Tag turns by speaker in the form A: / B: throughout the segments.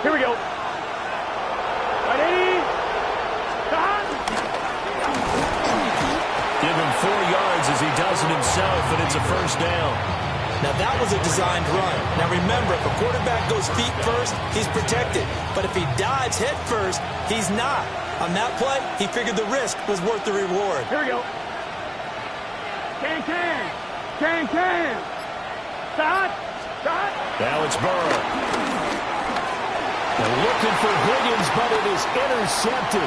A: Here we go. Ready? Stop.
B: Give him 4 yards as he does it himself, and it's a first down.
C: Now, that was a designed run. Now, remember, if a quarterback goes feet first, he's protected. But if he dives head first, he's not. On that play, he figured the risk was worth the reward.
A: Here we go. Can. Stop.
B: Now it's Burrow. They're looking for Higgins, but it is intercepted.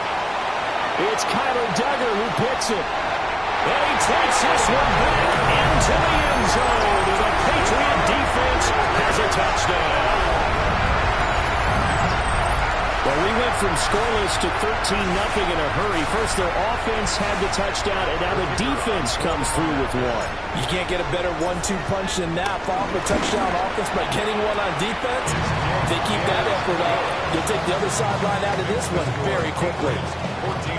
B: It's Kyler Duggar who picks it. And he takes this one back into the end zone. And the Patriot defense has a touchdown. Well, we went from scoreless to 13-0 in a hurry. First, their offense had the touchdown, and now the defense comes through with one.
C: You can't get a better 1-2 punch than that. Off a touchdown offense by getting one on defense. If they keep that effort up, you'll take the other sideline out of this one very quickly.
D: 14,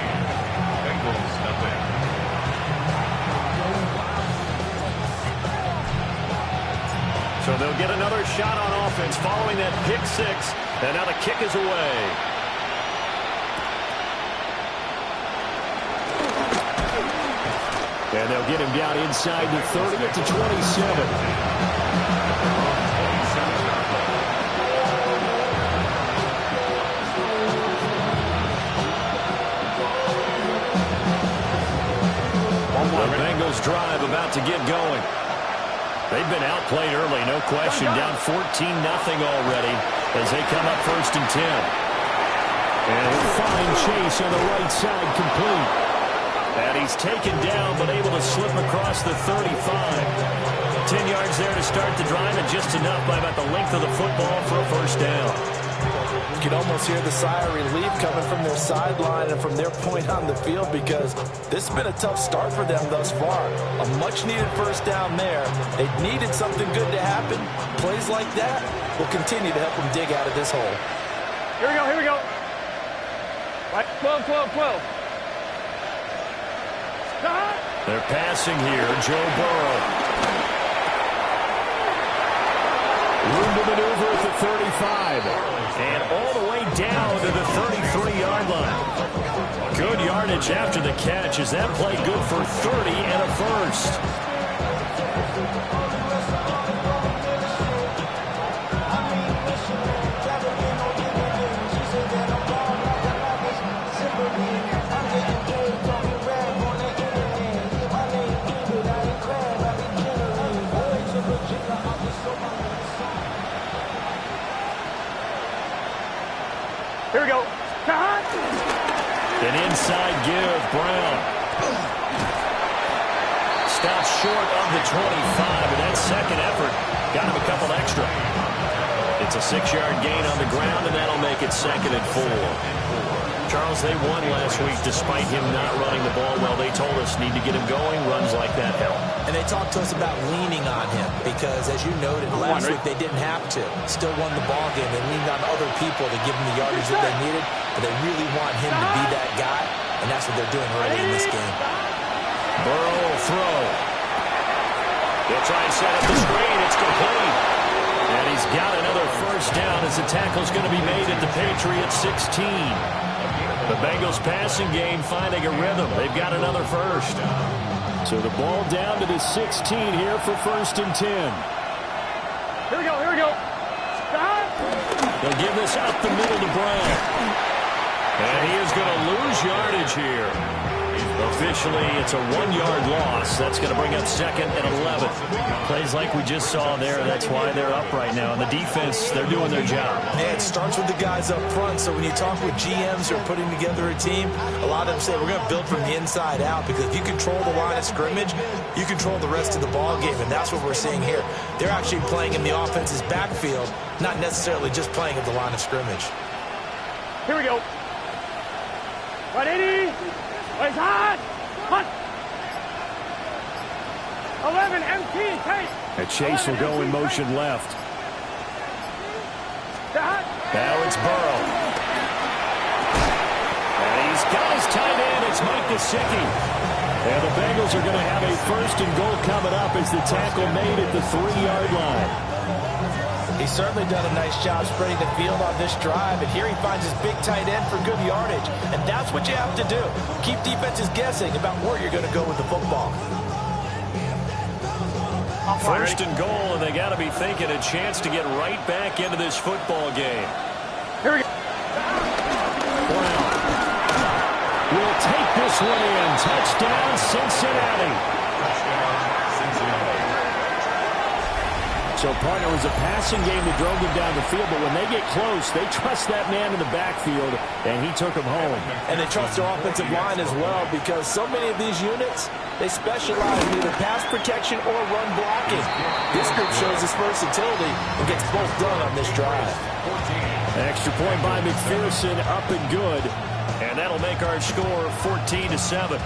D: Bengals, nothing.
B: So they'll get another shot on offense following that pick six. And now the kick is away. And they'll get him down inside the 30 to 27. The Bengals drive about to get going. They've been outplayed early, no question. Down 14-0 already as they come up 1st and 10. And he'll find Chase on the right side complete. And he's taken down but able to slip across the 35. 10 yards there to start the drive and just enough by about the length of the football for a first down.
C: You can almost hear the sigh of relief coming from their sideline and from their point on the field because this has been a tough start for them thus far. A much-needed first down there. They needed something good to happen. Plays like that will continue to help them dig out of this hole.
A: Here we go. Right, 12. Stop.
B: They're passing here. Joe Burrow. Room to maneuver at the 35. And all the way down to the 33-yard line. Good yardage after the catch. Is that play good for 30 and a first?
A: Here we go.
B: An inside give, Brown. Stops short of the 25, and that second effort got him a couple extra. It's a 6-yard gain on the ground, and that'll make it 2nd and 4. Charles, they won last week despite him not running the ball well. They told us need to get him going. Runs like that help.
C: And they talked to us about leaning on him because, as you noted, last week they didn't have to. Still won the ball game. They leaned on other people to give them the yardage that they needed, but they really want him to be that guy, and that's what they're doing early in this game.
B: Burrow will throw. They'll try and set up the screen. It's complete. And he's got another first down as the tackle's going to be made at the Patriots 16. The Bengals passing game finding a rhythm. They've got another first. So the ball down to the 16 here for 1st and 10.
A: Here we go. Stop.
B: They'll give this up the middle to Brown. And he is going to lose yardage here. Officially, it's a 1-yard loss. That's going to bring up 2nd and 11. Plays like we just saw there. That's why they're up right now. And the defense, they're doing their job.
C: Yeah, it starts with the guys up front. So when you talk with GMs who are putting together a team, a lot of them say we're going to build from the inside out because if you control the line of scrimmage, you control the rest of the ball game. And that's what we're seeing here. They're actually playing in the offense's backfield, not necessarily just playing at the line of scrimmage.
A: Here we go. 180. It's hot. Hunt. 11 empty. Chase.
B: And Chase will go in motion left. Now it's Burrow. And he's got his tight end. It's Mike Gesicki. And the Bengals are going to have a 1st and goal coming up as the tackle made at the 3-yard line.
C: He's certainly done a nice job spreading the field on this drive, and here he finds his big tight end for good yardage. And that's what you have to do. Keep defenses guessing about where you're going to go with the football.
B: First and goal, and they got to be thinking a chance to get right back into this football game.
A: Here we go.
B: Brown will take this one in. Touchdown, Cincinnati. So, partner, it was a passing game that drove them down the field, but when they get close, they trust that man in the backfield, and he took them home.
C: And they trust their offensive line as well, because so many of these units, they specialize in either pass protection or run blocking. This group shows its versatility and gets both done on this drive.
B: Extra point by McPherson, up and good. And that'll make our score 14-7.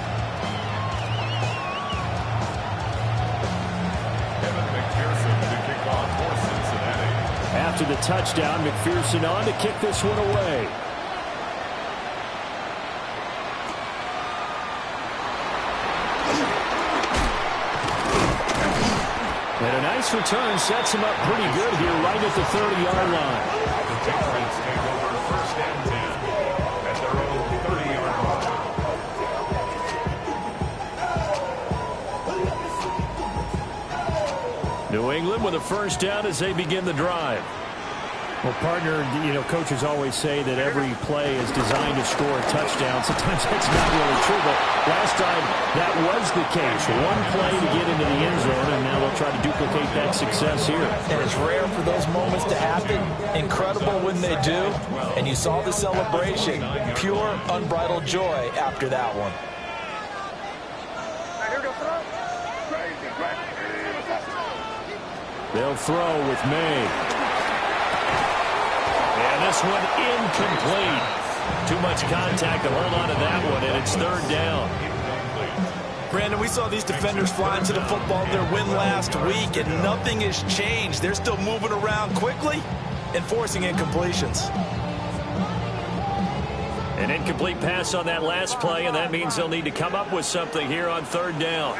B: After the touchdown, McPherson on to kick this one away. And a nice return sets him up pretty good here right at the 30-yard line.
D: The Patriots take over first and 10 at their own 30-yard line.
B: New England with a first down as they begin the drive. Well, partner, coaches always say that every play is designed to score a touchdown. Sometimes that's not really true, but last time that was the case. One play to get into the end zone, and now they'll try to duplicate that success here.
C: And it's rare for those moments to happen. Incredible when they do. And you saw the celebration. Pure, unbridled joy after that one.
B: They'll throw with May. And this one incomplete. Too much contact to hold on to that one, and it's third down.
C: Brandon, we saw these defenders fly into the football in their win last week, and nothing has changed. They're still moving around quickly and forcing incompletions.
B: An incomplete pass on that last play, and that means they'll need to come up with something here on third down.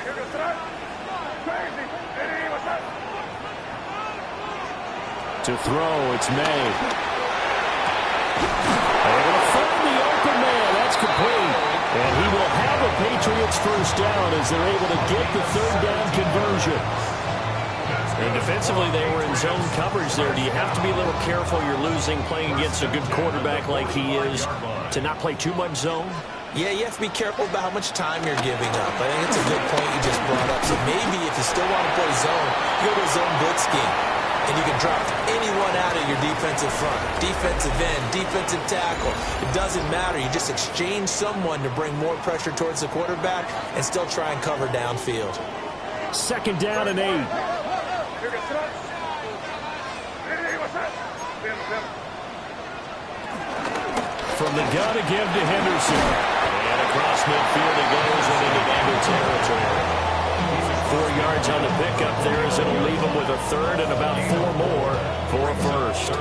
B: To throw, it's May. Able to find the open man. That's complete. And he will have a Patriots first down as they're able to get the third down conversion. And defensively, they were in zone coverage there. Do you have to be a little careful? You're losing, playing against a good quarterback like he is, to not play too much zone?
C: Yeah, you have to be careful about how much time you're giving up. I think it's a good point you just brought up. So maybe if you still want to play zone, you go to a zone blitz scheme. And you can drop anyone out of your defensive front, defensive end, defensive tackle. It doesn't matter. You just exchange someone to bring more pressure towards the quarterback and still try and cover downfield.
B: Second down and 8. From the gun to give to Henderson. And across midfield it goes and into Bengals territory. 4 yards on the pickup there as it'll leave them with a third and about 4 more for a first.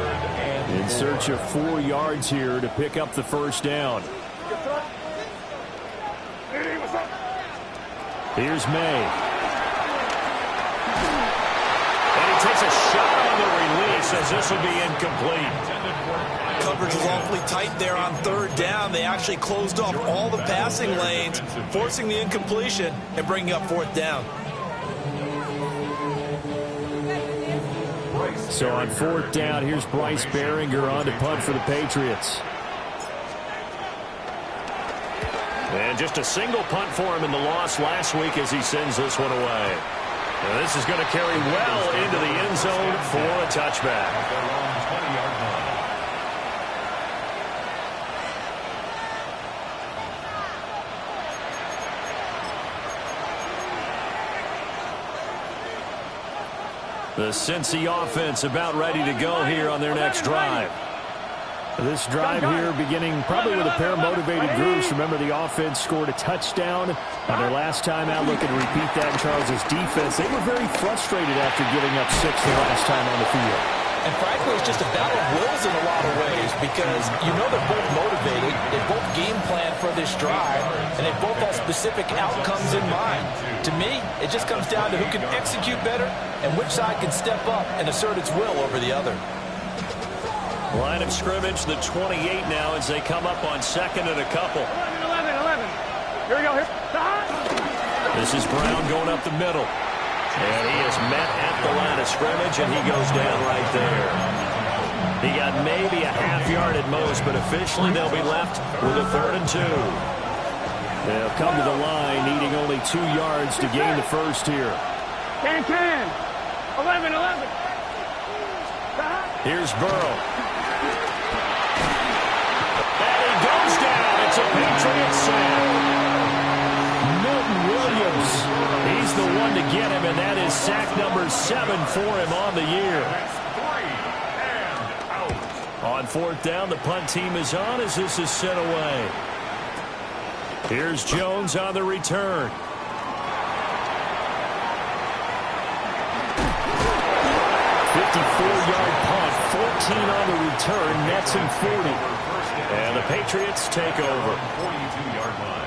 B: In search of 4 yards here to pick up the first down. Here's May. And he takes a shot on the release as this will be incomplete.
C: Coverage was awfully tight there on third down. They actually closed off all the passing lanes, forcing the incompletion and bringing up fourth down.
B: So on fourth down, here's Bryce Behringer on to punt for the Patriots. And just a single punt for him in the loss last week as he sends this one away. And this is going to carry well into the end zone for a touchback. The Cincy offense about ready to go here on their next drive. This drive here beginning probably with a pair of motivated groups. Remember, the offense scored a touchdown on their last time out. Looking to repeat that in Charles's defense. They were very frustrated after giving up 6 the last time on the field.
C: And frankly, it's just a battle of wills in a lot of ways because you know they're both motivated, they both game plan for this drive, and they both have specific outcomes in mind. To me, it just comes down to who can execute better and which side can step up and assert its will over the other.
B: Line of scrimmage, the 28 now as they come up on second and a couple.
A: 11. Here we go. Here.
B: This is Brown going up the middle. And he is met at the line of scrimmage, and he goes down right there. He got maybe a half yard at most, but officially they'll be left with a 3rd and 2. They'll come to the line, needing only 2 yards to gain the first here.
A: 10. 11.
B: Here's Burrow. And he goes down. It's a Patriots sack. He's the one to get him, and that is sack number 7 for him on the year. On 4th down, the punt team is on as this is sent away. Here's Jones on the return. .54-yard punt, 14 on the return, nets him 40. And the Patriots take over.
D: 42-yard line.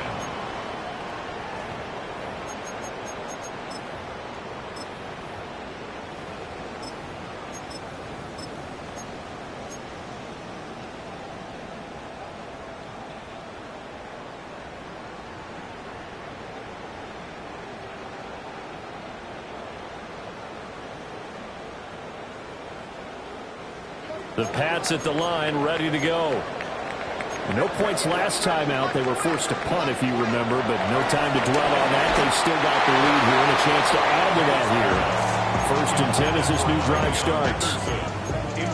B: The Pats at the line, ready to go. No points last time out. They were forced to punt, if you remember, but no time to dwell on that. They still got the lead here and a chance to add to that here. 1st and 10 as this new drive starts.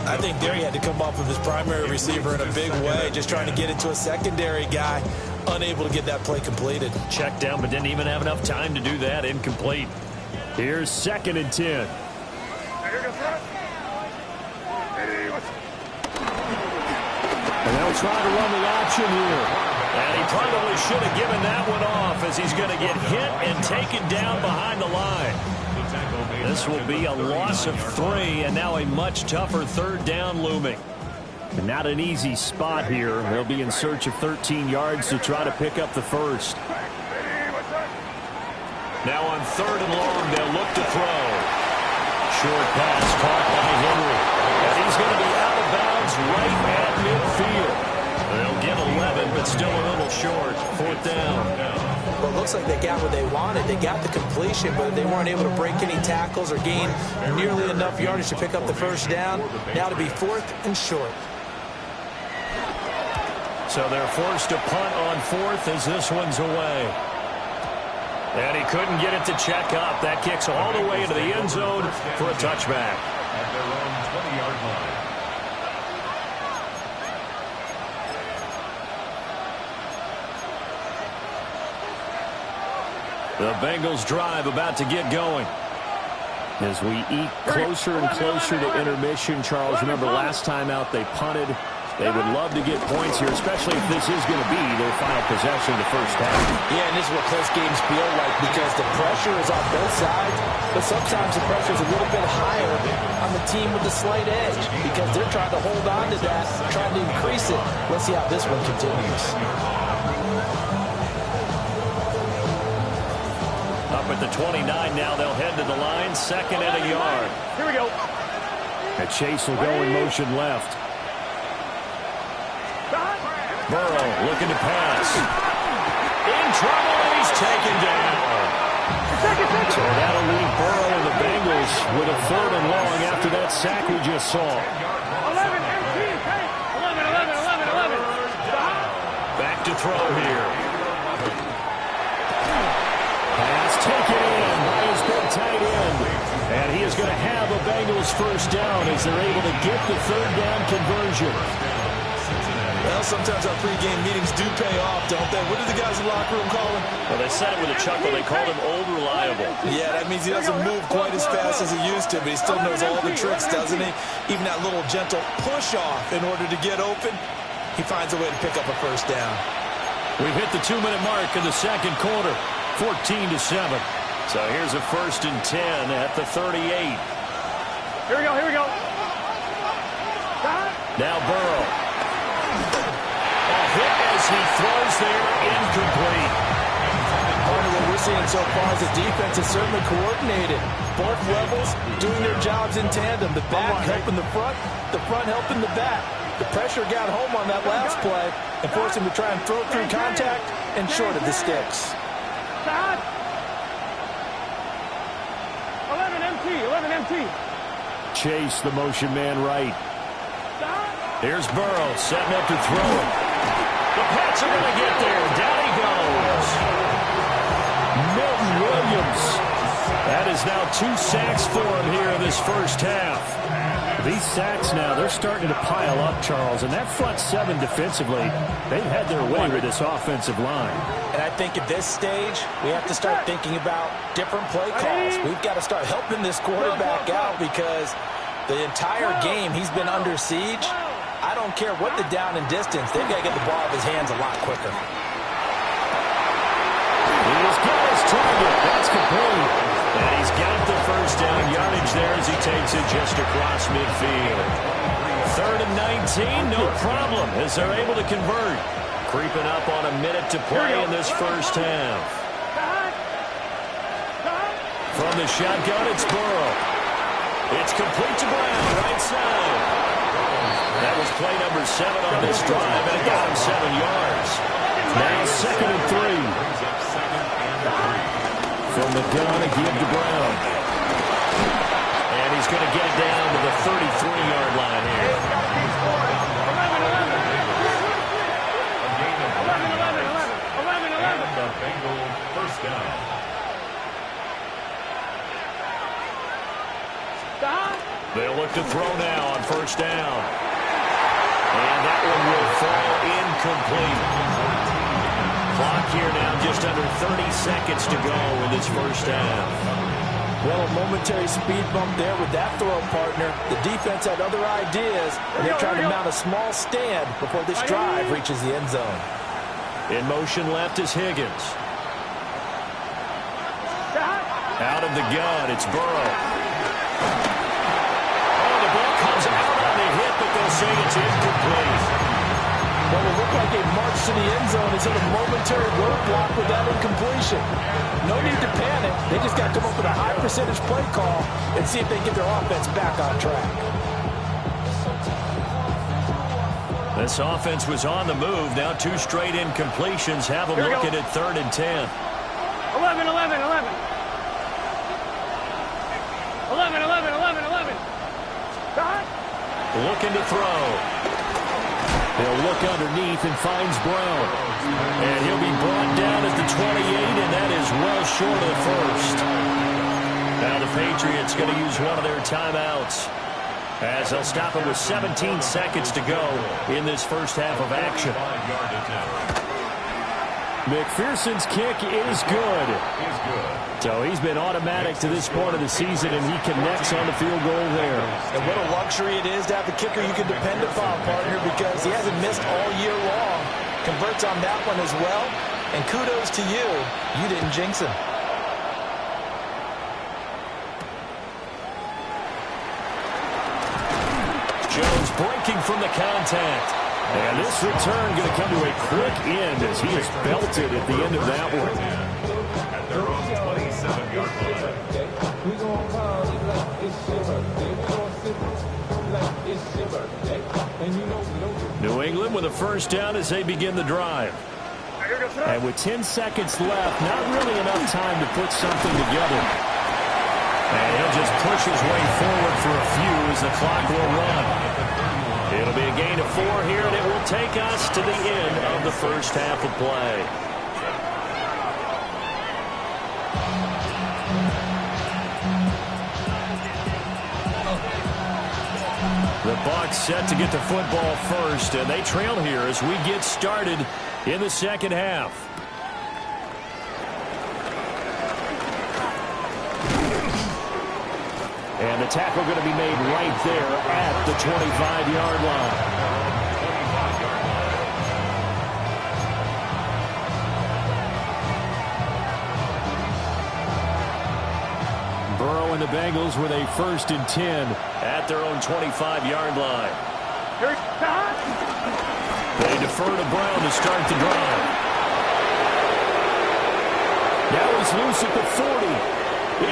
C: I think there he had to come off of his primary receiver in a big way, just trying to get it to a secondary guy, unable to get that play completed.
B: Checked down, but didn't even have enough time to do that. Incomplete. Here's 2nd and 10. And they'll try to run the option here. And he probably should have given that one off as he's going to get hit and taken down behind the line. This will be a loss of 3 and now a much tougher 3rd down looming. And not an easy spot here. They'll be in search of 13 yards to try to pick up the first. Now on 3rd and long, they'll look to throw. Short pass caught by Henry. And he's going to be out of bounds right at midfield. They'll get 11, but still a little short. 4th down.
C: Well, it looks like they got what they wanted. They got the completion, but they weren't able to break any tackles or gain nearly enough yardage to pick up the first down. Now to be 4th and short.
B: So they're forced to punt on 4th as this one's away. And he couldn't get it to check up. That kicks all the way into the end zone for a touchback.
D: At their own 20-yard line.
B: The Bengals drive about to get going. As we eat closer and closer to intermission, Charles, remember last time out they punted. They would love to get points here, especially if this is going to be their final possession of the first half.
C: Yeah, and this is what close games feel like because the pressure is on both sides, but sometimes the pressure is a little bit higher on the team with the slight edge because they're trying to hold on to that, trying to increase it. Let's see how this one continues.
B: Up at the 29 now, they'll head to the line, 2nd and a yard.
A: Here we go.
B: And Chase will go in motion left. Burrow looking to pass. In trouble, and he's taken down. So that'll leave Burrow and the Bengals with a 3rd and long after that sack we just saw.
A: 11.
B: Back to throw here. Pass taken in by his big tight end. And he is going to have a Bengals first down as they're able to get the 3rd down conversion.
C: Well, sometimes our pregame meetings do pay off, don't they? What do the guys in the locker room call him?
B: Well, they said it with a chuckle. They called him old reliable.
C: Yeah, that means he doesn't move quite as fast as he used to, but he still knows all the tricks, doesn't he? Even that little gentle push-off in order to get open, he finds a way to pick up a first down.
B: We've hit the 2-minute mark in the 2nd quarter, 14-7. So here's a 1st and 10 at the 38.
A: Here we go.
B: Now Burrow. A hit as he throws there, incomplete.
C: Part of what we're seeing so far is the defense is certainly coordinated. Both levels doing their jobs in tandem. The back helping the front helping the back. The pressure got home on that last play and forced him to try and throw through contact and short of the sticks.
A: 11 MT.
B: Chase the motion man right. Here's Burrow setting up to throw it. The Pats are going to get there. Down he goes. Milton Williams. That is now 2 sacks for him here in this first half. These sacks now, they're starting to pile up, Charles, and that front seven defensively, they've had their way with this offensive line.
C: And I think at this stage, we have to start thinking about different play calls. We've got to start helping this quarterback out because the entire game he's been under siege. I don't care what the down and distance, they've got to get the ball out of his hands a lot quicker.
B: He's got his target. That's complete. And he's got the first down yardage there as he takes it just across midfield. 3rd and 19, no problem as they're able to convert. Creeping up on a minute to play in this first half. From the shotgun, it's Burrow. It's complete to Brown, right side. That was play number 7 on this drive, and it got him 7 yards. Now 2nd and 3. From the gun, a give to Brown. And he's going to get it down to the 33-yard line here.
A: 11.
D: The Bengals first down.
B: They'll look to throw now on first down. And that one will fall incomplete. Clock here now, just under 30 seconds to go in this first half.
C: Well, a momentary speed bump there with that throw partner. The defense had other ideas, and they're trying to mount a small stand before this drive reaches the end zone.
B: In motion left is Higgins. Out of the gun, it's Burrow. Oh, the ball comes out on the hit, but they'll say it's incomplete.
C: Well, it looked like a march to the end zone is at a momentary roadblock with that incompletion. No need to panic. They just got to come up with a high percentage play call and see if they can get their offense back on track.
B: This offense was on the move. Now 2 straight incompletions have them looking at 3rd and 10.
A: 11. 11.
B: Looking to throw. He'll look underneath and finds Brown. And he'll be brought down at the 28, and that is well short of the first. Now the Patriots going to use one of their timeouts as they'll stop it with 17 seconds to go in this first half of action. McPherson's kick is good. So he's been automatic to this point of the season, and he connects on the field goal there.
C: And what a luxury it is to have a kicker you can depend upon, partner, because he hasn't missed all year long. Converts on that one as well. And kudos to you. You didn't jinx him.
B: Jones breaking from the contact. And this return going to come to a quick end as he is belted at the end of that one.
D: At their own 27-yard line.
B: New England with a first down as they begin the drive. And with 10 seconds left, not really enough time to put something together. And he'll just push his way forward for a few as the clock will run. It'll be a gain of 4 here, and it will take us to the end of the first half of play. The Bucs set to get the football first, and they trail here as we get started in the second half. And the tackle going to be made right there at the 25-yard line. Burrow and the Bengals with a 1st and 10 at their own 25-yard line. They defer to Brown to start the drive. Now he's loose at the 40.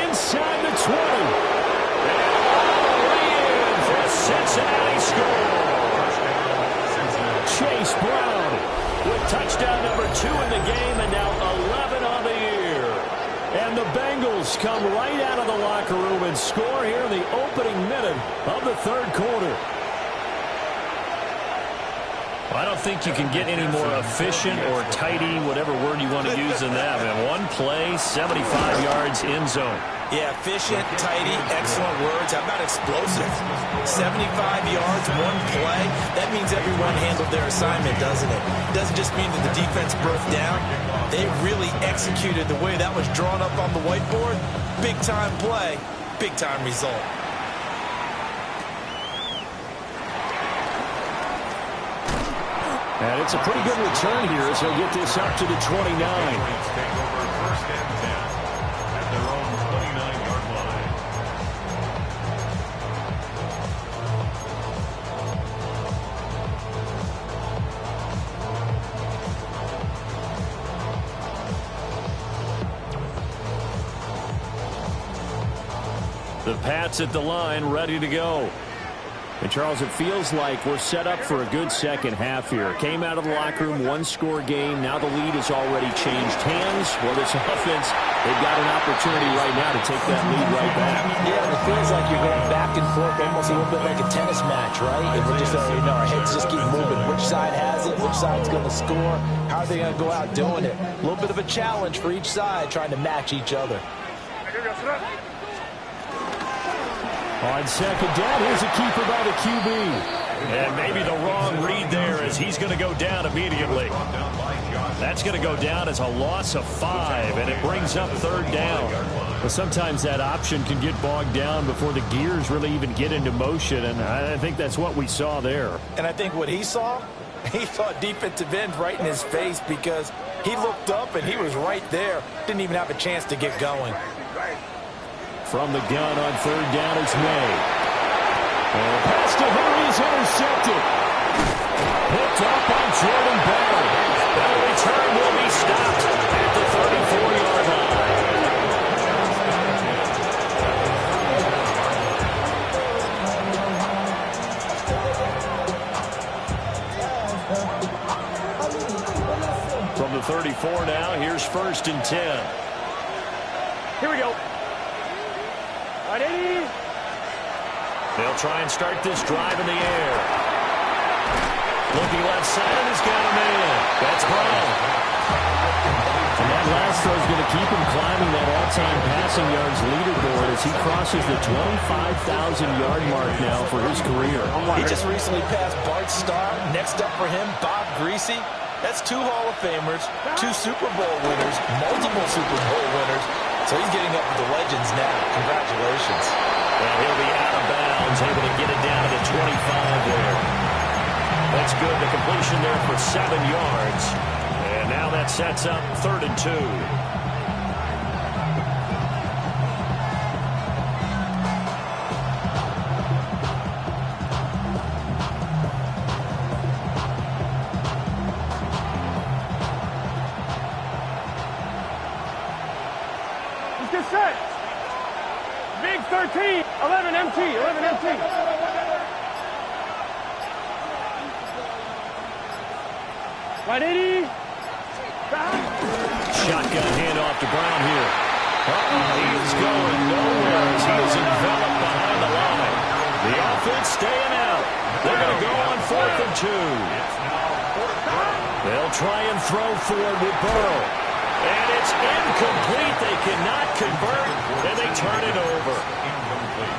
B: Inside the 20. And all the way in for a Cincinnati score. Chase Brown with touchdown number 2 in the game and now 11 on the year. And the Bengals come right out of the locker room and score here in the opening minute of the third quarter. I don't think you can get any more efficient or tidy, whatever word you want to use in that. Man, one play, 75 yards in zone.
C: Yeah, efficient, tidy, excellent words. How about explosive? 75 yards, one play. That means everyone handled their assignment, doesn't it? It doesn't just mean that the defense broke down. They really executed the way that was drawn up on the whiteboard. Big-time play, big-time result.
B: And it's a pretty good return here as he'll get this up to the 29.
D: Take over first and 10 at their own 29-yard line.
B: The Pats at the line, ready to go. And, Charles, it feels like we're set up for a good second half here. Came out of the locker room, one-score game. Now the lead has already changed hands. Well, this offense, they've got an opportunity right now to take that lead right back.
E: Yeah, it feels like you're going back and forth, almost a little bit like a tennis match, right? And we're just, our heads just keep moving. Which side has it? Which side's going to score? How are they going to go out doing it? A little bit of a challenge for each side, trying to match each other.
B: On second down, here's a keeper by the QB. And maybe the wrong read there as he's going to go down immediately. That's going to go down as a loss of 5, and it brings up third down. But sometimes that option can get bogged down before the gears really even get into motion, and I think that's what we saw there.
C: And I think what he saw defensive end right in his face because he looked up and he was right there. Didn't even have a chance to get going.
B: From the gun on third down is May. And the pass to Henry is intercepted. Picked up by Jordan Bell. That return will be stopped at the 34-yard line. From the 34 now, here's first and 10.
A: Here we go.
B: They'll try and start this drive in the air. Looking left side, and he's got a man. That's Brown. And that last throw is going to keep him climbing that all-time passing yards leaderboard as he crosses the 25,000-yard mark now for his career.
C: He just recently passed Bart Starr. Next up for him, Bob Greasy. That's 2 Hall of Famers, 2 Super Bowl winners, multiple Super Bowl winners. So he's getting up with the legends now. Congratulations.
B: And he'll be out of bounds, able to get it down to the 25 there. That's good. The completion there for 7 yards. And now that sets up 3rd and 2.
A: Set. Big 13, 11 MT, 11 MT. Right 80.
B: Shotgun handoff to Brown here. He is going nowhere as he is enveloped behind the line. The offense staying out. They're going to go on 4th and 2. They'll try and throw forward with Burrow. And it's incomplete. They cannot convert, and they turn it over.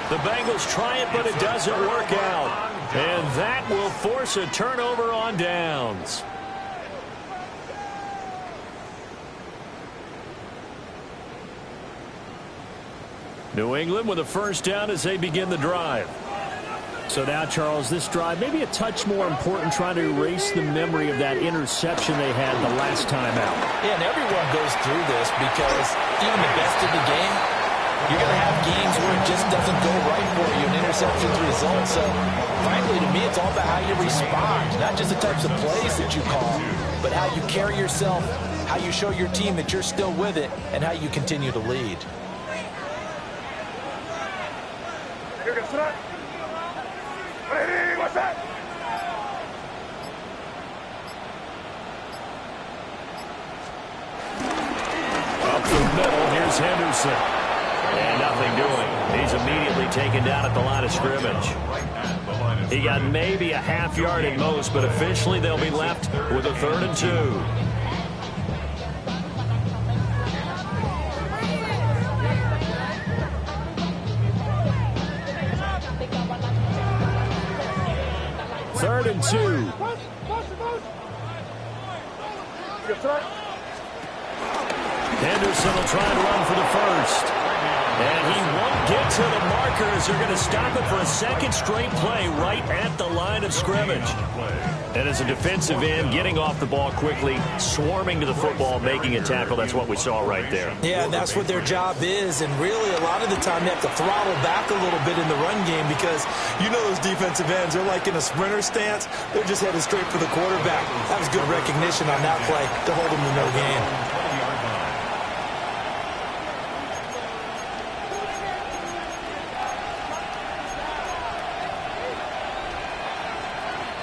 B: The Bengals try it, but it doesn't work out. And that will force a turnover on downs. New England with a first down as they begin the drive. So now, Charles, this drive maybe a touch more important, trying to erase the memory of that interception they had the last time out.
C: Yeah, and everyone goes through this because even the best of the game, you're going to have games where it just doesn't go right for you, and interceptions result. So, frankly, to me,
E: It's all about how you respond, not just the types of plays that you call, but how you carry yourself, how you show your team that you're still with it, and how you continue to lead.
A: What's that?
B: Up the middle, here's Henderson. And nothing doing. He's immediately taken down at the line of scrimmage. He got maybe a half yard at most, but officially they'll be left with a 3rd and 2. Third and 2. Henderson will try and run for the first. And he won't get to the markers. They're going to stop it for a second straight play right at the line of scrimmage. And as a defensive end, getting off the ball quickly, swarming to the football, making a tackle, that's what we saw right there.
C: Yeah, and that's what their job is. And really, a lot of the time, they have to throttle back a little bit in the run game because you know those defensive ends, they're like in a sprinter stance. They're just headed straight for the quarterback. That was good recognition on that play to hold them to no gain.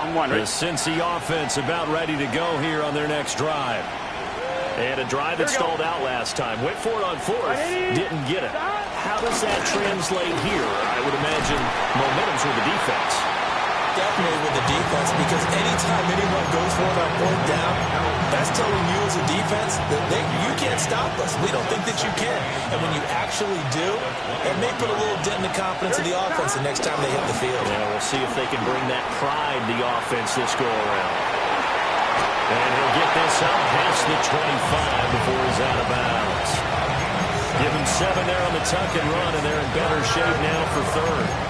B: The Cincy offense about ready to go here on their next drive. And a drive that stalled out last time. Went for it on 4th. Didn't get it. How does that translate here? I would imagine momentum's with the defense.
C: Definitely with the defense, because anytime anyone goes for it on 4th down, that's telling you as a defense that you can't stop us. We don't think that you can. And when you actually do, it may put a little dent in the confidence of the offense the next time they hit the field.
B: Yeah, we'll see if they can bring that pride to the offense this go-around. And he'll get this up past the 25 before he's out of bounds. Give him 7 there on the tuck and run, and they're in better shape now for 3rd.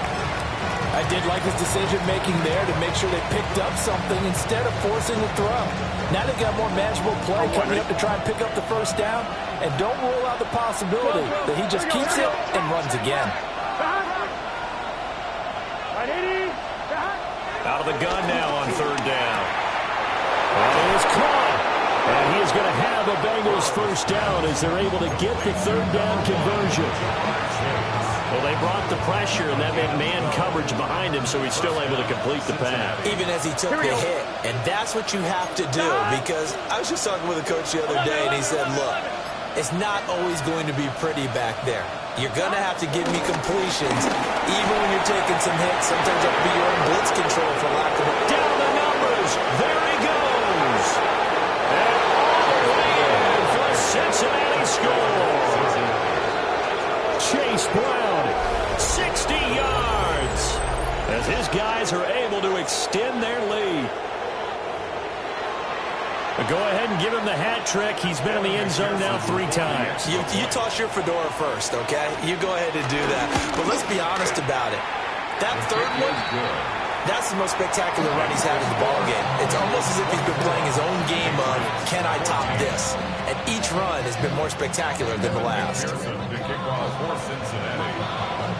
E: I did like his decision-making there to make sure they picked up something instead of forcing the throw. Now they got more manageable play coming up to try and pick up the 1st down, and don't rule out the possibility that he just keeps it and runs again.
B: Out of the gun now on 3rd down. And it is caught. And he is going to have a Bengals 1st down as they're able to get the 3rd down conversion. Well, they brought the pressure, and that meant man coverage behind him, so he's still able to complete the pass.
C: Even as he took the hit. And that's what you have to do, because I was just talking with a coach the other day, and he said, look, it's not always going to be pretty back there. You're going to have to give me completions, even when you're taking some hits. Sometimes you have to be your own blitz control, for lack of a...
B: Down the numbers. There he goes. And all the way in for a Cincinnati score. Chase Brown, 60 yards, as his guys are able to extend their lead. But go ahead and give him the hat trick. He's been in the end zone now 3 times.
C: You toss your fedora first, okay? You go ahead and do that. But let's be honest about it. That 3rd one, that's the most spectacular run he's had in the ballgame. It's almost as if he's been playing his own game of, can I top this? And each run has been more spectacular than the last.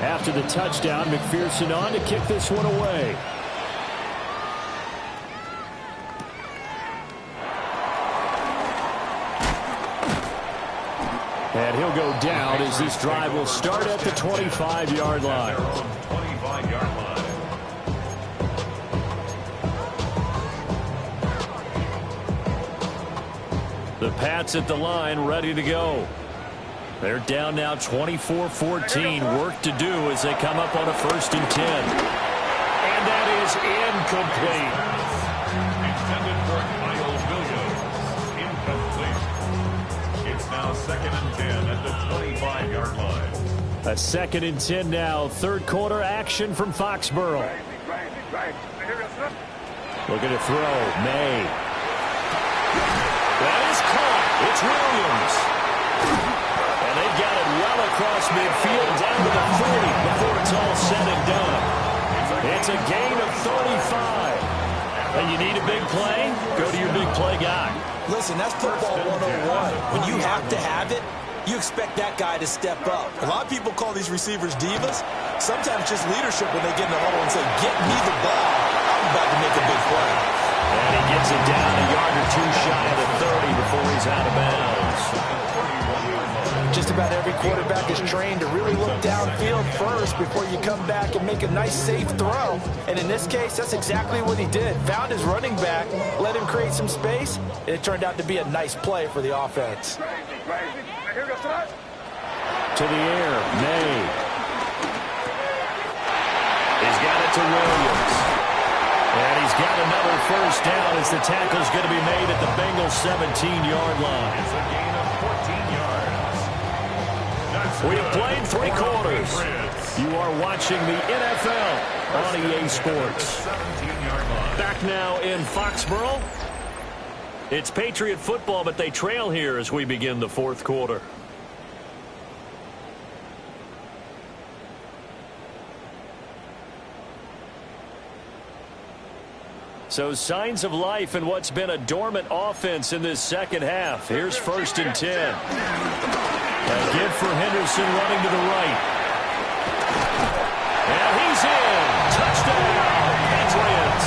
B: After the touchdown, McPherson on to kick this one away. And he'll go down as this drive will start at the 25-yard line.
D: 25-yard line.
B: The Pats at the line, ready to go. They're down now 24-14. Work to do as they come up on a 1st and 10. And that is incomplete.
D: Intended for Kyle Williams. Incomplete. It's now 2nd and 10 at the 25-yard line.
B: A 2nd and 10 now. 3rd quarter action from Foxborough. Looking to throw. May. That is caught. It's Williams. And they've got it well across midfield down to the 40 before it's all said and done. It's a gain of 35. And you need a big play? Go to your big play guy.
C: Listen, that's football 101. When you have to have it, you expect that guy to step up. A lot of people call these receivers divas. Sometimes just leadership when they get in the huddle and say, get me the ball. I'm
B: too shy of the 30 before he's out of bounds.
E: Just about every quarterback is trained to really look downfield first before you come back and make a nice, safe throw. And in this case, that's exactly what he did. Found his running back, let him create some space, and it turned out to be a nice play for the offense.
B: To the air, May. He's got it to Williams. And he's got another first down as the tackle's going to be made at the Bengals 17-yard line.
D: It's a gain of 14 yards.
B: We have played 3 quarters. You are watching the NFL on EA Sports. Back now in Foxborough. It's Patriot football, but they trail here as we begin the 4th quarter. So signs of life in what's been a dormant offense in this second half. Here's 1st and 10. A give for Henderson running to the right. And he's in. Touchdown, Patriots.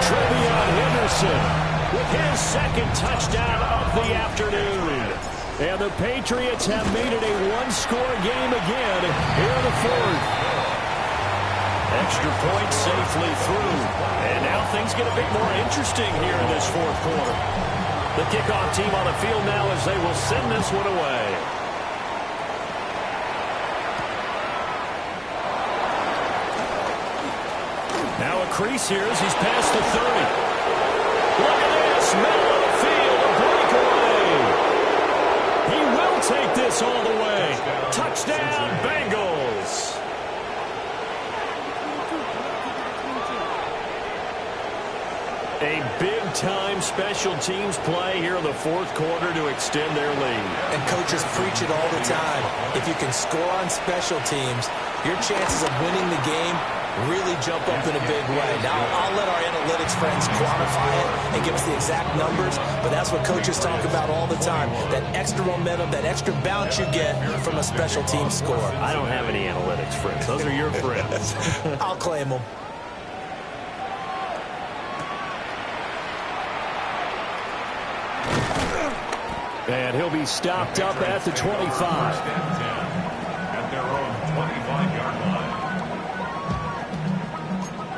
B: Trevion Henderson with his 2nd touchdown of the afternoon. And the Patriots have made it a 1-score game again here in the 4th. Extra point safely through. And now things get a bit more interesting here in this 4th quarter. The kickoff team on the field now as they will send this one away. Now a crease here as he's past the 30. Look at this. Middle of the field. A breakaway. He will take this all the way. Touchdown, Bengals. A big-time special teams play here in the 4th quarter to extend their lead.
E: And coaches preach it all the time. If you can score on special teams, your chances of winning the game really jump up in a big way. Now, I'll let our analytics friends quantify it and give us the exact numbers, but that's what coaches talk about all the time. That extra momentum, that extra bounce you get from a special team score.
B: I don't have any analytics friends. Those are your friends.
E: I'll claim them.
B: And he'll be stopped up at the 25.
D: At their own 25-yard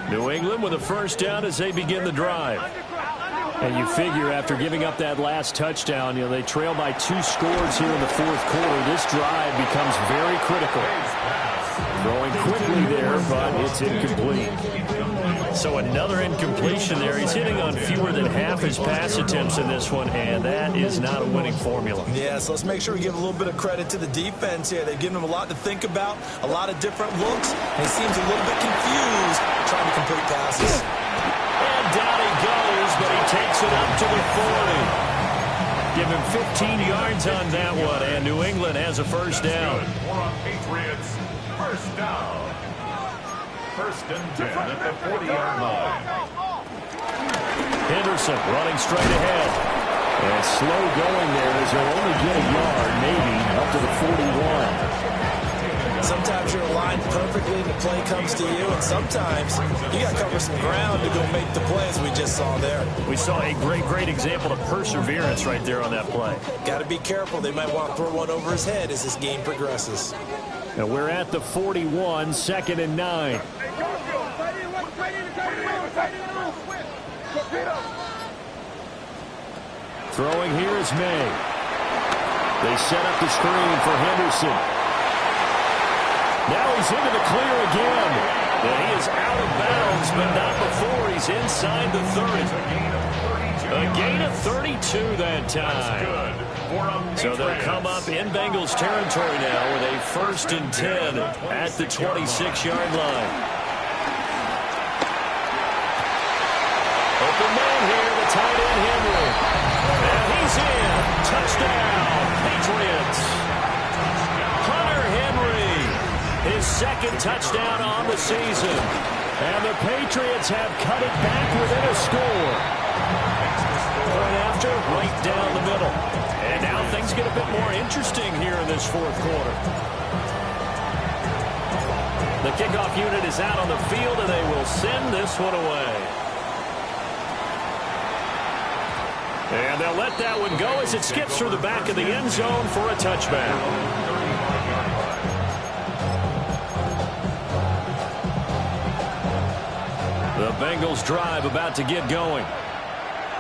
D: line.
B: New England with a first down as they begin the drive. And you figure after giving up that last touchdown, they trail by 2 scores here in the 4th quarter. This drive becomes very critical. Throwing quickly there, but it's incomplete. So another incompletion there. He's hitting on fewer than half his pass attempts in this one, and that is not a winning formula.
C: Yeah, so let's make sure we give a little bit of credit to the defense here. They've given him a lot to think about, a lot of different looks, and he seems a little bit confused trying to complete passes.
B: And down he goes, but he takes it up to the 40. Give him 15 yards on that one, and New England has a first down.
D: More on Patriots. First down. 1st and 10 at the 40-yard line.
B: Henderson running straight ahead. And slow going there as he'll only get a yard, maybe, up to the 41.
E: Sometimes you're aligned perfectly and the play comes to you, and sometimes you got to cover some ground to go make the play, as we just saw there.
B: We saw a great example of perseverance right there on that play.
E: Got to be careful. They might want to throw one over his head as this game progresses.
B: Now we're at the 41, 2nd and 9. Throwing here is May. They set up the screen for Henderson. Now he's into the clear again. And he is out of bounds, but not before he's inside the 30. A gain of 32 that time. So they'll come up in Bengals territory now with a 1st and 10 at the 26-yard line. Open man here, the tight end Henry. And he's in. Touchdown, Patriots. Hunter Henry, his 2nd touchdown on the season. And the Patriots have cut it back within a score. Point after, right down the middle. And now things get a bit more interesting here in this 4th quarter. The kickoff unit is out on the field, and they will send this one away. And they'll let that one go as it skips through the back of the end zone for a touchback. The Bengals drive about to get going.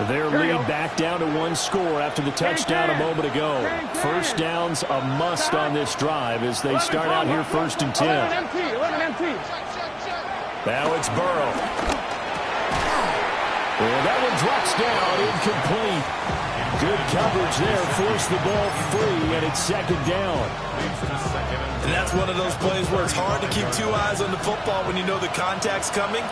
B: Their lead back down to 1 score after the touchdown a moment ago. First down's a must on this drive as they start out here 1st and 10.
A: 11 MT.
B: Now it's Burrow. And that one drops down, incomplete. Good coverage there, forced the ball free, and it's 2nd down.
C: And that's one of those plays where it's hard to keep 2 eyes on the football when you know the contact's coming,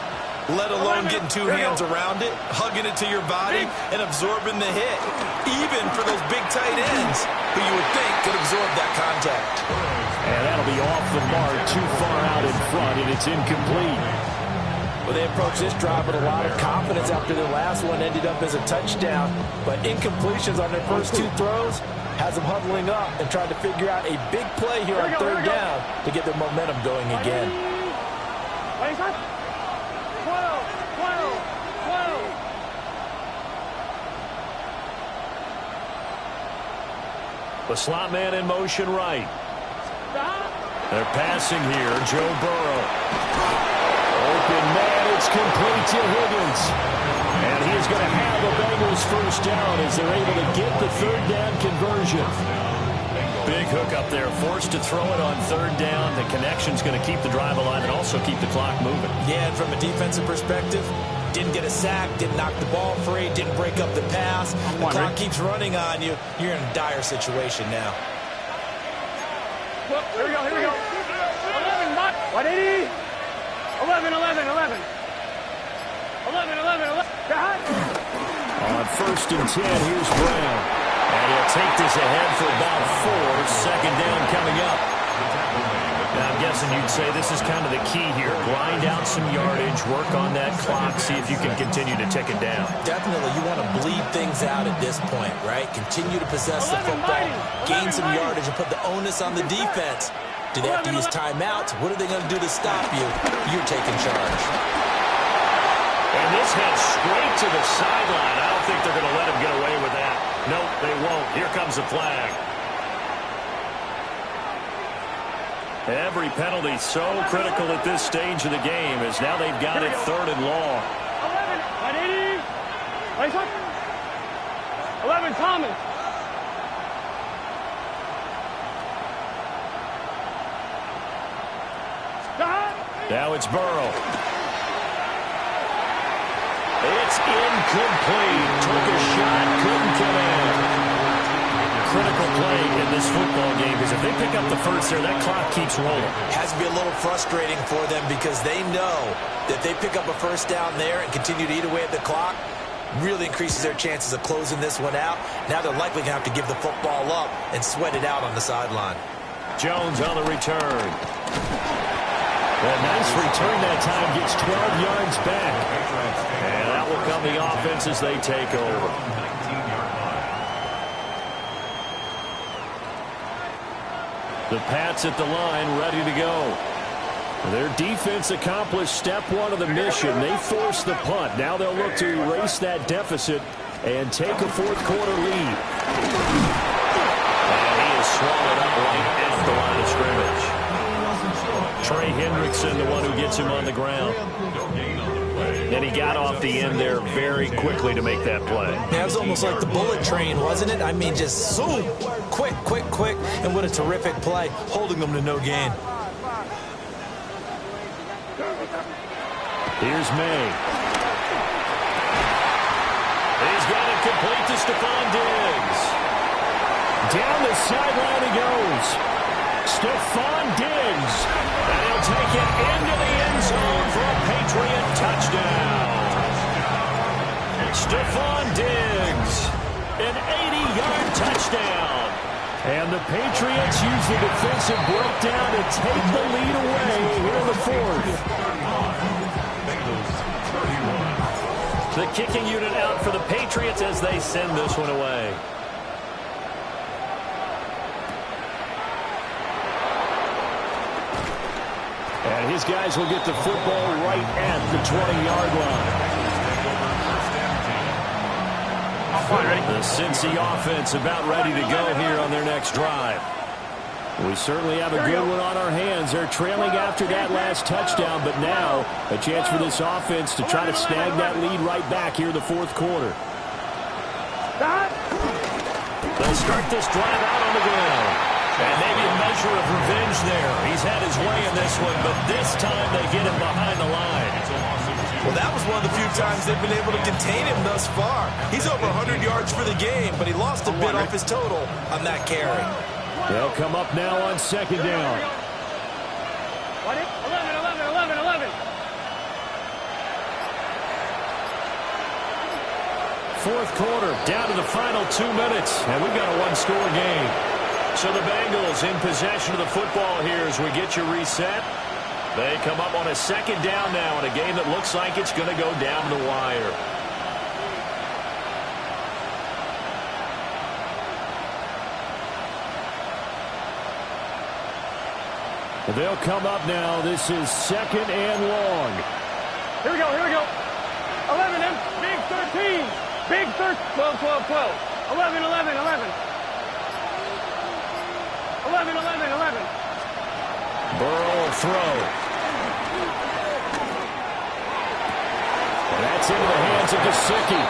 C: let alone getting 2 hands around it, hugging it to your body, and absorbing the hit. Even for those big tight ends who you would think could absorb that contact.
B: And that'll be off the mark, too far out in front, and it's incomplete.
E: Well, they approached this drive with a lot of confidence after their last one ended up as a touchdown. But incompletions on their first 2 throws has them huddling up and trying to figure out a big play here on 3rd down to get their momentum going again.
A: 12.
B: The slot man in motion right. They're passing here, Joe Burrow. Open man, it's complete to Higgins. And he is going to have the Bengals first down as they're able to get the 3rd down conversion. Big hook up there, forced to throw it on 3rd down. The connection's going to keep the drive alive and also keep the clock moving.
E: Yeah, and from a defensive perspective, didn't get a sack, didn't knock the ball free, didn't break up the pass. The clock keeps running on you. You're in a dire situation now.
A: Well, here we go, here we go. 11, 180. 11, 11, 11. 11, 11, 11.
B: On 1st and 10, here's Brown. And he'll take this ahead for about 4. 2nd down coming up. Now, I'm guessing you'd say this is kind of the key here. Grind out some yardage, work on that clock, see if you can continue to tick it down.
E: Definitely, you want to bleed things out at this point, right? Continue to possess the football, gain some yardage, and put the onus on the defense. Do they have to use timeouts? What are they going to do to stop you? You're taking charge.
B: And this heads straight to the sideline. I don't think they're going to let him get away with that. Nope, they won't. Here comes the flag. Every penalty so critical at this stage of the game as now they've got it 3rd and long.
A: 11, Thomas.
B: Now it's Burrow. It's incomplete. Took a shot, couldn't come in. Critical play in this football game because if they pick up the first there, that clock keeps rolling.
E: Has to be a little frustrating for them because they know that they pick up a 1st down there and continue to eat away at the clock, really increases their chances of closing this one out. Now they're likely going to have to give the football up and sweat it out on the sideline.
B: Jones on the return. A nice return that time, gets 12 yards back. And that will come the offense as they take over. The Pats at the line, ready to go. Their defense accomplished step 1 of the mission. They forced the punt. Now they'll look to erase that deficit and take a 4th quarter lead. And he is swallowed up right at the line of scrimmage. Trey Hendrickson, the one who gets him on the ground. And he got off the end there very quickly to make that play.
E: That was almost like the bullet train, wasn't it? I mean, just zoom, quick, quick, quick, and what a terrific play, holding them to no gain.
B: Here's May. He's got it complete to Stephon Diggs. Down the sideline he goes. Stephon Diggs. And he'll take it into the end zone for a Patriot touchdown. Stephon Diggs. An 80-yard touchdown. And the Patriots use the defensive breakdown to take the lead away here in the 4th. The kicking unit out for the Patriots as they send this one away. And his guys will get the football right at the 20-yard line. The Cincy offense about ready to go here on their next drive. We certainly have a good one on our hands. They're trailing after that last touchdown, but now a chance for this offense to try to snag that lead right back here in the fourth quarter. They'll start this drive out on the ground. And maybe a measure of revenge there. He's had his way in this one, but this time they get him behind the line.
C: Well, that was one of the few times they've been able to contain him thus far. He's over 100 yards for the game, but he lost a bit off his total on that carry.
B: They'll come up now on second down.
A: 11.
B: Fourth quarter, down to the final 2 minutes, and we've got a one-score game. So the Bengals in possession of the football here as we get you reset. They come up on a second down now in a game that looks like it's going to go down to the wire. They'll come up now. This is second and long.
A: Here we go. 11, big 13. Big 13. 12. 11. 11.
B: Burrow will throw. And that's into the hands of Gesicki.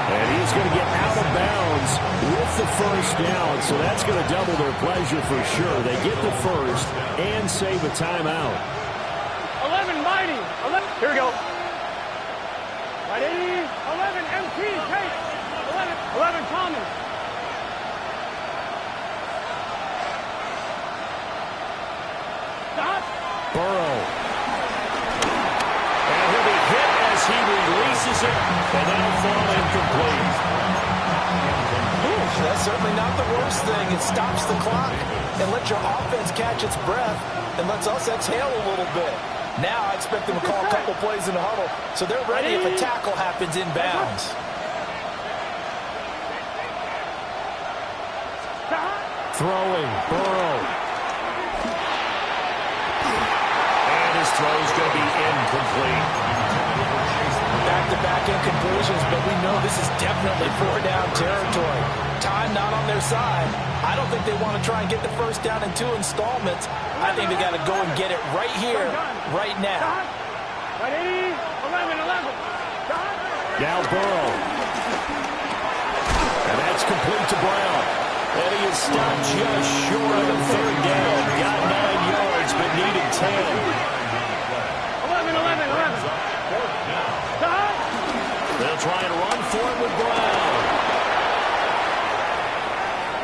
B: And he's going to get out of bounds with the first down. So that's going to double their pleasure for sure. They get the first and save a timeout.
A: 11, mighty. 11. Here we go. Mighty. 11, MT. Take. 11, Thomas. Stop.
B: Burrow. And he'll be hit as he releases it, and that'll fall incomplete.
E: That's certainly not the worst thing. It stops the clock and lets your offense catch its breath and lets us exhale a little bit. Now I expect them to call a couple plays in the huddle, so they're ready if a tackle happens inbounds.
B: Throwing, Burrow. And his throw's going to be incomplete.
E: Back-to-back incompletions, but we know this is definitely four-down territory. Time not on their side. I don't think they want to try and get the first down in 2 installments. I think they got to go and get it right here, right now.
A: Ready? 11.
B: Now Burrow. And that's complete to Brown. And he is stopped just short of the third down. Got 9 yards, but needed 10.
A: 11.
B: They'll try and run for it with Brown.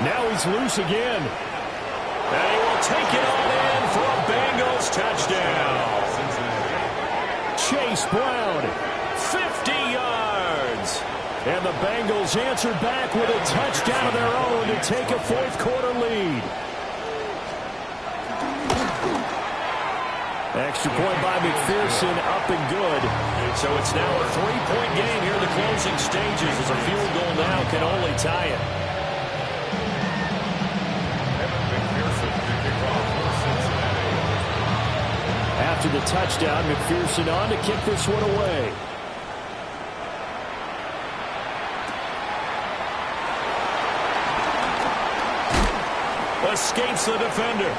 B: Now he's loose again. And he will take it all in for a Bengals touchdown. Chase Brown, 50 yards. And the Bengals answer back with a touchdown of their own to take a fourth quarter lead. Extra point by McPherson, up and good. So it's now a 3-point game here in the closing stages as a field goal now can only tie it. After the touchdown, McPherson on to kick this one away. Escapes the defender.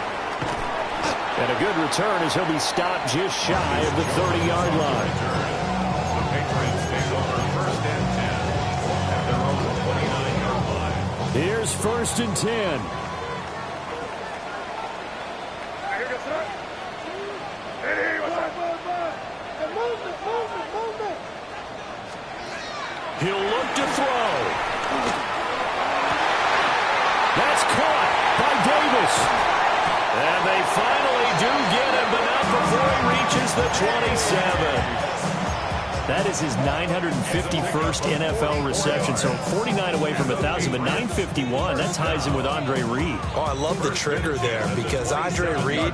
B: And a good return as he'll be stopped just shy of the 30-yard line.
D: The Patriots take over first and 10 at their own 29-yard line.
B: Here's first and 10. He'll look to throw. That's caught by Davis. And they finally do get him, but not before he reaches the 27. That is his 951st NFL reception, so 49 away from 1,000, but 951. That ties him with Andre Reed.
C: Oh, I love the trigger there because Andre Reed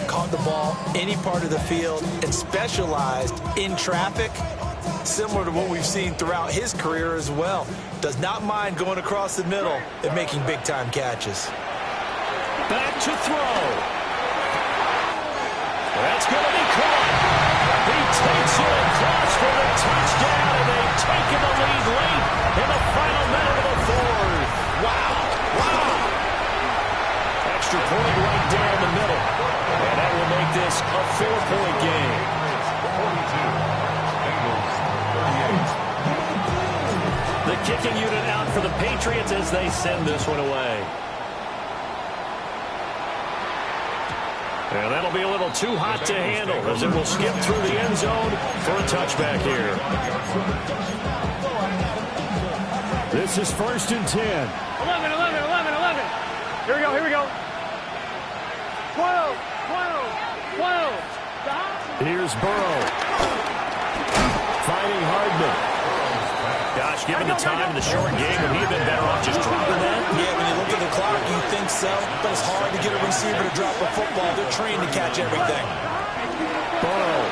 C: caught the ball any part of the field and specialized in traffic, similar to what we've seen throughout his career as well. Does not mind going across the middle and making big-time catches.
B: Back to throw. That's going to be caught. He takes it across for the touchdown, and they've taken the lead late in the final minute of the A 4-point game.
D: 42. Bengals 38.
B: The kicking unit out for the Patriots as they send this one away. And that'll be a little too hot to handle as it will skip through the end zone for a touchback here. This is 1st and 10.
A: 11, 11, 11, 11. Here we go, here we go. 12, 12, 12. Stop.
B: Here's Burrow. Fighting Hardman. Gosh, given the time in the short game, would he have been better off just dropping that?
C: Yeah, when you look at the clock, you think so, but it's hard to get a receiver to drop a football. They're trained to catch everything.
B: Burrow.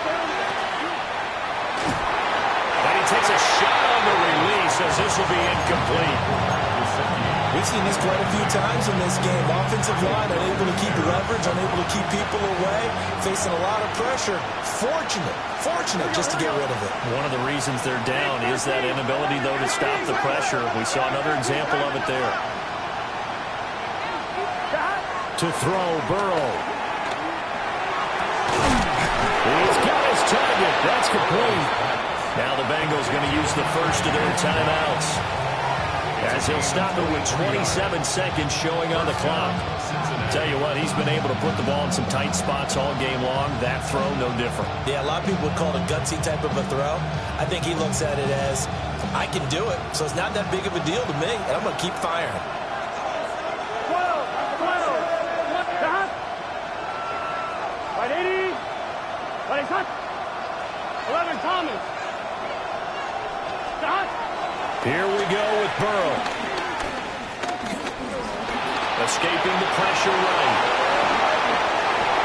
B: And he takes a shot on the release as this will be incomplete.
C: We've seen this quite a few times in this game. Offensive line unable to keep leverage, unable to keep people away, facing a lot of pressure. Fortunate just to get rid of it.
B: One of the reasons they're down is that inability, though, to stop the pressure. We saw another example of it there. To throw, Burrow. He's got his target. That's complete. Now the Bengals going to use the first of their timeouts, as he'll stop it with 27 seconds showing on the clock. Tell you what, he's been able to put the ball in some tight spots all game long. That throw, no different.
C: Yeah, a lot of people would call it a gutsy type of a throw. I think he looks at it as, I can do it, so it's not that big of a deal to me, and I'm going to keep firing.
A: 12, 12. Stop. Right 80. Right cut. 11, Thomas. Stop.
B: Here we go with Burrow. Escaping the pressure right.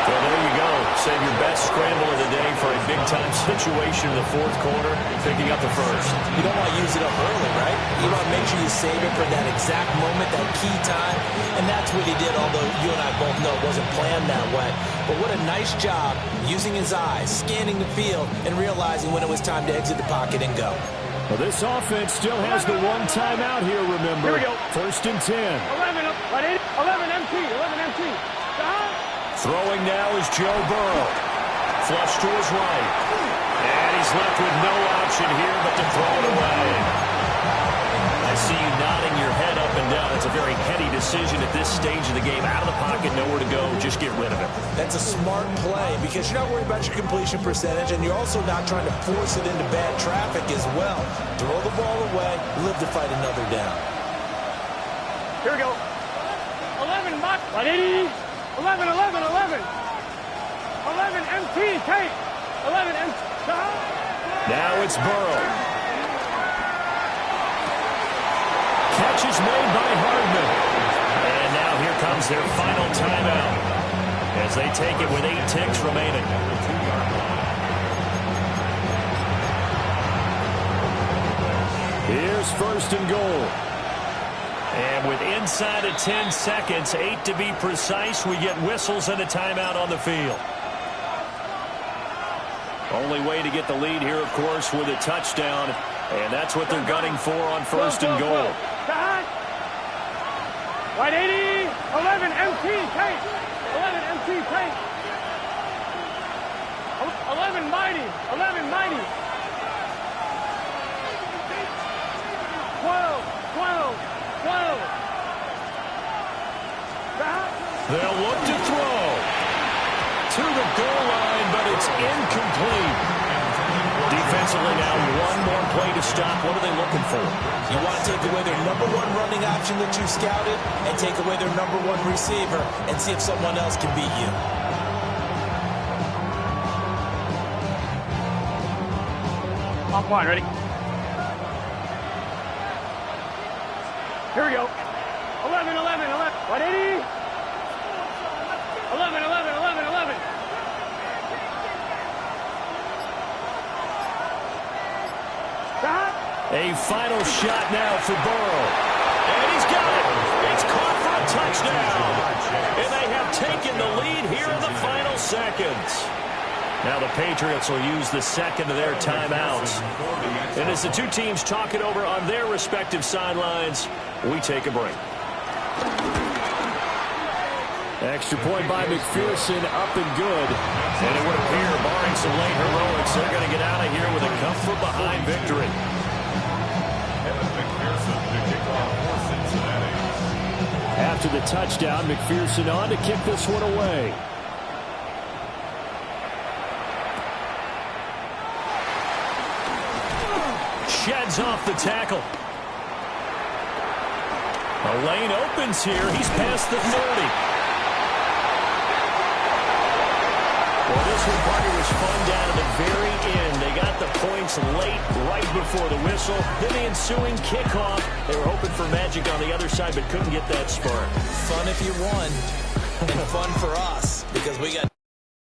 B: So there you go. Save your best scramble of the day for a big-time situation in the fourth quarter, picking up the first.
C: You don't want to use it up early, right? You want to make sure you save it for that exact moment, that key time. And that's what he did, although you and I both know it wasn't planned that way. But what a nice job using his eyes, scanning the field, and realizing when it was time to exit the pocket and go.
B: Well, this offense still has the one timeout here, remember.
A: Here we go.
B: 1st and 10.
A: 11 up. Right 80. 11 MT. 11 MT. Stop.
B: Throwing now is Joe Burrow. Flush to his right. And he's left with no option here but to throw it away. I see you nodding your head up and down. It's a very heady decision at this stage of the game. Out of the pocket, nowhere to go. Just get rid of it.
C: That's a smart play because you're not worried about your completion percentage, and you're also not trying to force it into bad traffic as well. Throw the ball away, live to fight another down.
A: Here we go. 11 Mach. Right 80. 11, 11, 11. 11 MT. Take. 11 MT. Stop.
B: Now it's Burrow. Catch is made by Hardman. And now here comes their final timeout as they take it with 8 ticks remaining. Here's 1st and goal. And with inside of 10 seconds, 8 to be precise, we get whistles and a timeout on the field. Only way to get the lead here, of course, with a touchdown. And that's what they're gunning for on 1st and goal.
A: Right 80. 11 MT. Take. 11 MT. Take. 11 Mighty. 11 Mighty. 12. 12. 12.
B: They'll look to throw to the goal line, but it's incomplete. Defensively now, one more play to stop. What are they looking for?
C: You want to take away their number one running option that you scouted and take away their number one receiver and see if someone else can beat you.
A: Off line, ready? Here we go. 11, 11, 11. Right 80. 11, 11, 11, 11. Stop.
B: A final shot now for Burrow. And he's got it. It's caught for a touchdown. And they have taken the lead here in the final seconds. Now the Patriots will use the second of their timeouts. And as the two teams talk it over on their respective sidelines, we take a break. Extra point by McPherson, up and good. And it would appear, barring some late heroics, they're going to get out of here with a come-from-behind victory.
D: McPherson to kick off for Cincinnati.
B: After the touchdown, McPherson on to kick this one away. Sheds off the tackle. A lane opens here. He's past the 30. Well, this one, partner, was fun down to the very end. They got the points late, right before the whistle. Then the ensuing kickoff. They were hoping for magic on the other side, but couldn't get that spark.
C: Fun if you won, and fun for us, because we got